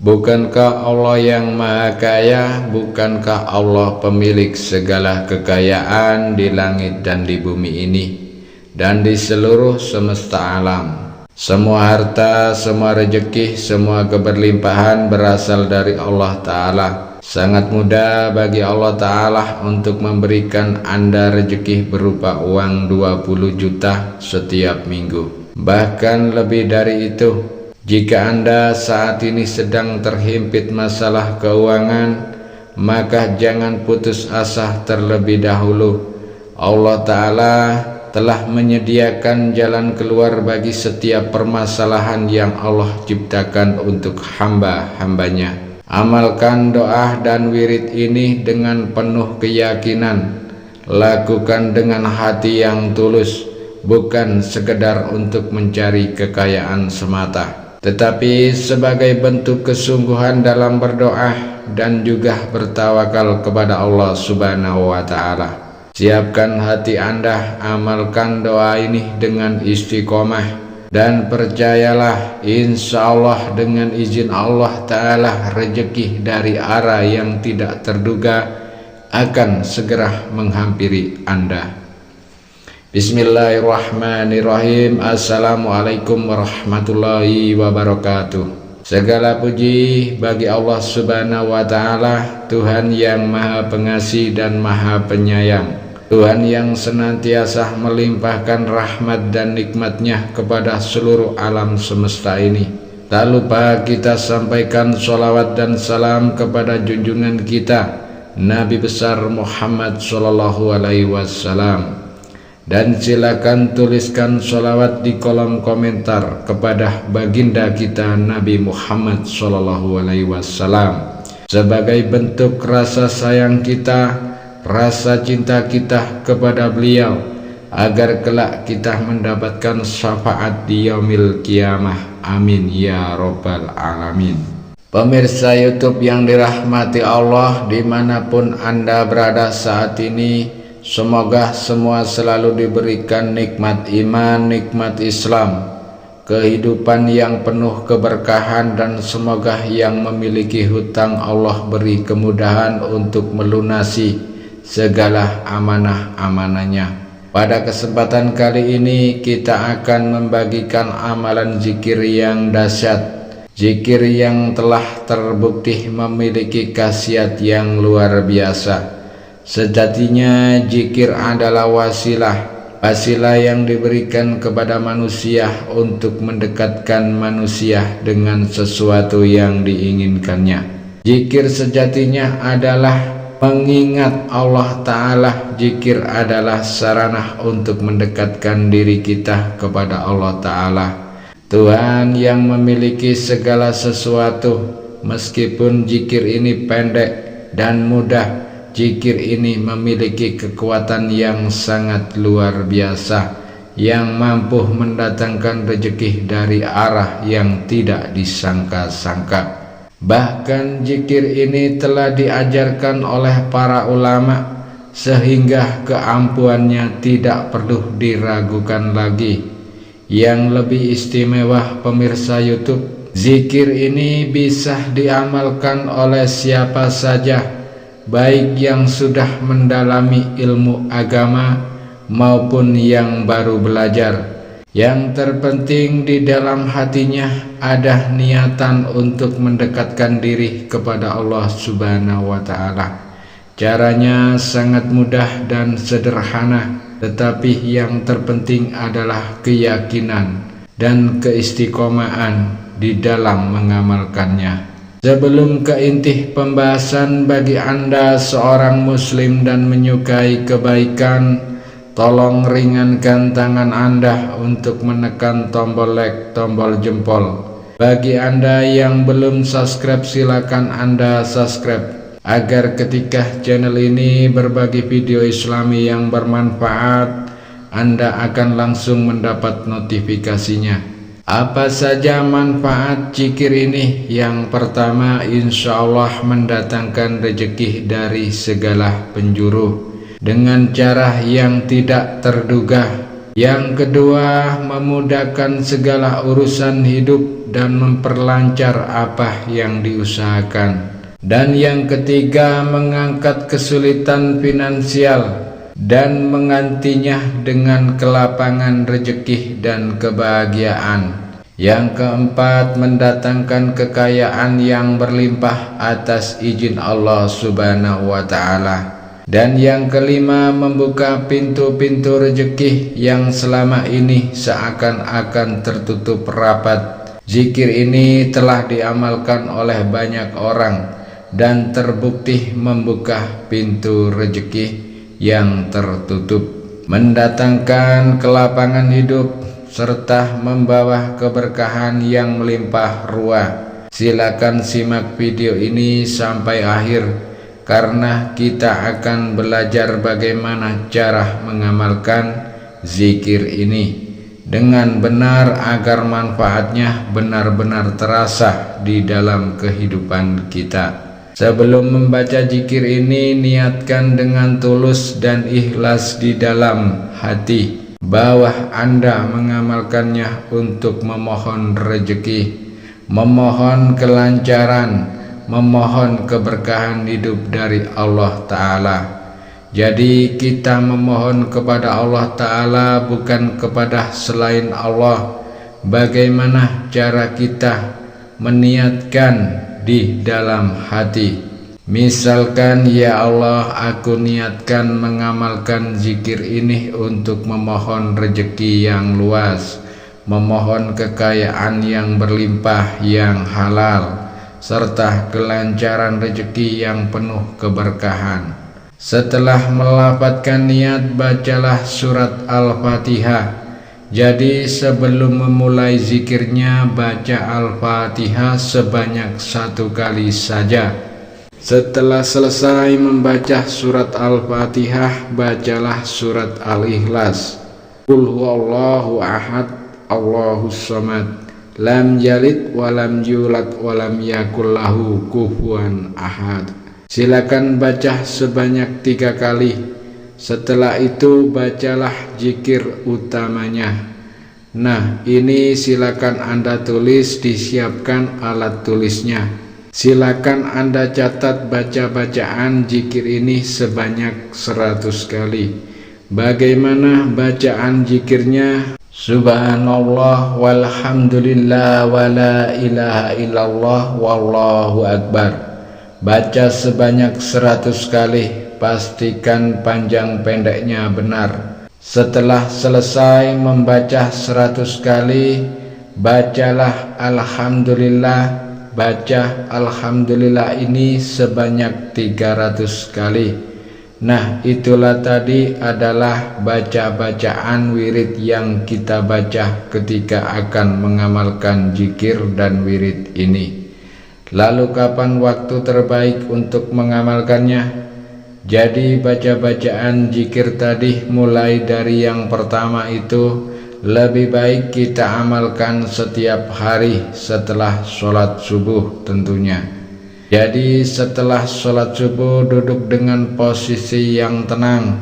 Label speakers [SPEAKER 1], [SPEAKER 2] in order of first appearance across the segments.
[SPEAKER 1] Bukankah Allah yang Maha Kaya? Bukankah Allah pemilik segala kekayaan di langit dan di bumi ini dan di seluruh semesta alam? Semua harta, semua rezeki, semua keberlimpahan berasal dari Allah Ta'ala. Sangat mudah bagi Allah Ta'ala untuk memberikan Anda rezeki berupa uang 20 juta setiap minggu. Bahkan lebih dari itu, jika Anda saat ini sedang terhimpit masalah keuangan, maka jangan putus asa terlebih dahulu. Allah Ta'ala telah menyediakan jalan keluar bagi setiap permasalahan yang Allah ciptakan untuk hamba-hambanya. Amalkan doa dan wirid ini dengan penuh keyakinan. Lakukan dengan hati yang tulus, bukan sekedar untuk mencari kekayaan semata, tetapi sebagai bentuk kesungguhan dalam berdoa dan juga bertawakal kepada Allah Subhanahu wa Ta'ala. Siapkan hati Anda, amalkan doa ini dengan istiqomah, dan percayalah, insya Allah dengan izin Allah Ta'ala rezeki dari arah yang tidak terduga akan segera menghampiri Anda. Bismillahirrahmanirrahim. Assalamualaikum warahmatullahi wabarakatuh. Segala puji bagi Allah Subhanahu wa Ta'ala, Tuhan yang Maha Pengasih dan Maha Penyayang, Tuhan yang senantiasa melimpahkan rahmat dan nikmat-Nya kepada seluruh alam semesta ini. Tak lupa kita sampaikan sholawat dan salam kepada junjungan kita Nabi besar Muhammad Sallallahu Alaihi Wasallam. Dan silakan tuliskan sholawat di kolom komentar kepada baginda kita Nabi Muhammad Sallallahu Alaihi Wasallam sebagai bentuk rasa sayang kita, rasa cinta kita kepada beliau, agar kelak kita mendapatkan syafaat di yaumil kiamah. Amin ya robbal alamin. Pemirsa YouTube yang dirahmati Allah, dimanapun Anda berada saat ini, semoga semua selalu diberikan nikmat iman, nikmat Islam, kehidupan yang penuh keberkahan, dan semoga yang memiliki hutang Allah beri kemudahan untuk melunasi segala amanah-amanahnya. Pada kesempatan kali ini kita akan membagikan amalan zikir yang dahsyat, zikir yang telah terbukti memiliki khasiat yang luar biasa. Sejatinya zikir adalah wasilah yang diberikan kepada manusia untuk mendekatkan manusia dengan sesuatu yang diinginkannya. Zikir sejatinya adalah mengingat Allah Ta'ala. Zikir adalah sarana untuk mendekatkan diri kita kepada Allah Ta'ala, Tuhan yang memiliki segala sesuatu. Meskipun zikir ini pendek dan mudah, zikir ini memiliki kekuatan yang sangat luar biasa, yang mampu mendatangkan rezeki dari arah yang tidak disangka-sangka. Bahkan zikir ini telah diajarkan oleh para ulama, sehingga keampuhannya tidak perlu diragukan lagi. Yang lebih istimewa, pemirsa YouTube, zikir ini bisa diamalkan oleh siapa saja, baik yang sudah mendalami ilmu agama maupun yang baru belajar. Yang terpenting di dalam hatinya ada niatan untuk mendekatkan diri kepada Allah Subhanahu wa Ta'ala. Caranya sangat mudah dan sederhana, tetapi yang terpenting adalah keyakinan dan keistiqomahan di dalam mengamalkannya. Sebelum ke inti pembahasan, bagi Anda seorang muslim dan menyukai kebaikan, tolong ringankan tangan Anda untuk menekan tombol like, tombol jempol. Bagi Anda yang belum subscribe, silakan Anda subscribe, agar ketika channel ini berbagi video Islami yang bermanfaat, Anda akan langsung mendapat notifikasinya. Apa saja manfaat zikir ini? Yang pertama, insya Allah mendatangkan rezeki dari segala penjuru dengan cara yang tidak terduga. Yang kedua, memudahkan segala urusan hidup dan memperlancar apa yang diusahakan. Dan yang ketiga, mengangkat kesulitan finansial dan menggantinya dengan kelapangan rezeki dan kebahagiaan. Yang keempat, mendatangkan kekayaan yang berlimpah atas izin Allah Subhanahu wa Ta'ala. Dan yang kelima, membuka pintu-pintu rezeki yang selama ini seakan-akan tertutup rapat. Zikir ini telah diamalkan oleh banyak orang dan terbukti membuka pintu rezeki yang tertutup, mendatangkan kelapangan hidup, serta membawa keberkahan yang melimpah ruah. Silakan simak video ini sampai akhir, karena kita akan belajar bagaimana cara mengamalkan zikir ini dengan benar agar manfaatnya benar-benar terasa di dalam kehidupan kita. Sebelum membaca zikir ini, niatkan dengan tulus dan ikhlas di dalam hati bahwa Anda mengamalkannya untuk memohon rezeki, memohon kelancaran, memohon keberkahan hidup dari Allah Ta'ala. Jadi kita memohon kepada Allah Ta'ala, bukan kepada selain Allah. Bagaimana cara kita meniatkan di dalam hati? Misalkan, ya Allah, aku niatkan mengamalkan zikir ini untuk memohon rezeki yang luas, memohon kekayaan yang berlimpah yang halal, serta kelancaran rezeki yang penuh keberkahan. Setelah melafadzkan niat, bacalah surat Al-Fatihah. Jadi sebelum memulai zikirnya, baca Al-Fatihah sebanyak 1 kali saja. Setelah selesai membaca surat Al-Fatihah, bacalah surat Al-Ikhlas. Qul huwallahu ahad, Allahus samad, lam yalid walam yulad walam yakul lahu kufuwan ahad. Silakan baca sebanyak 3 kali. Setelah itu bacalah zikir utamanya. Nah, ini silakan Anda tulis, disiapkan alat tulisnya. Silakan Anda catat baca-bacaan zikir ini sebanyak 100 kali. Bagaimana bacaan zikirnya? Subhanallah walhamdulillah wala ilaha illallah wallahu akbar. Baca sebanyak 100 kali. Pastikan panjang pendeknya benar. Setelah selesai membaca 100 kali, bacalah Alhamdulillah. Baca Alhamdulillah ini sebanyak 300 kali. Nah, itulah tadi adalah baca-bacaan wirid yang kita baca ketika akan mengamalkan zikir dan wirid ini. Lalu kapan waktu terbaik untuk mengamalkannya? Jadi baca-bacaan zikir tadi, mulai dari yang pertama itu, lebih baik kita amalkan setiap hari setelah sholat subuh tentunya. Jadi setelah sholat subuh, duduk dengan posisi yang tenang,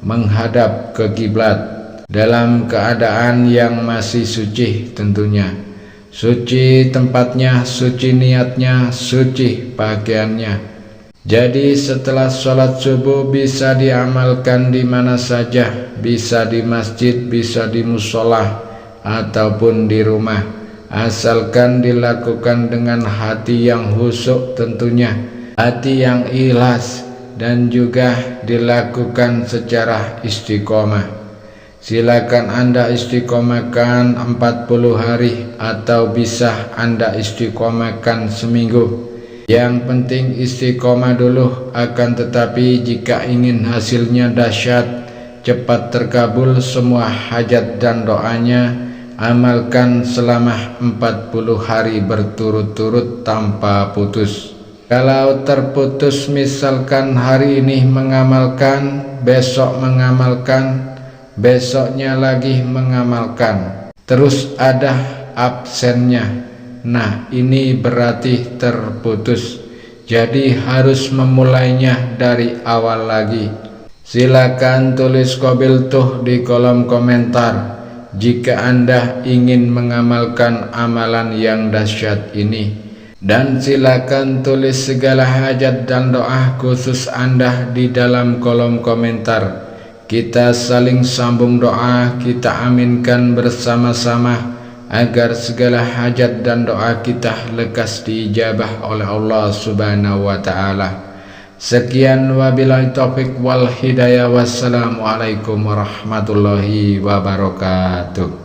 [SPEAKER 1] menghadap ke kiblat, dalam keadaan yang masih suci tentunya. Suci tempatnya, suci niatnya, suci pakaiannya. Jadi setelah sholat subuh bisa diamalkan di mana saja, bisa di masjid, bisa di musola, ataupun di rumah, asalkan dilakukan dengan hati yang khusyuk tentunya, hati yang ikhlas, dan juga dilakukan secara istiqomah. Silakan Anda istiqomahkan 40 hari atau bisa Anda istiqomahkan seminggu. Yang penting istiqomah dulu. Akan tetapi jika ingin hasilnya dahsyat, cepat terkabul semua hajat dan doanya, amalkan selama 40 hari berturut-turut tanpa putus. Kalau terputus, misalkan hari ini mengamalkan, besok mengamalkan, besoknya lagi mengamalkan, terus ada absennya, nah ini berarti terputus. Jadi harus memulainya dari awal lagi. Silakan tulis qabiltuh di kolom komentar jika Anda ingin mengamalkan amalan yang dahsyat ini. Dan silakan tulis segala hajat dan doa khusus Anda di dalam kolom komentar. Kita saling sambung doa, kita aminkan bersama-sama agar segala hajat dan doa kita lekas diijabah oleh Allah Subhanahu wa taala. Sekian wabillahi taufik wal hidayah. Wassalamualaikum warahmatullahi wabarakatuh.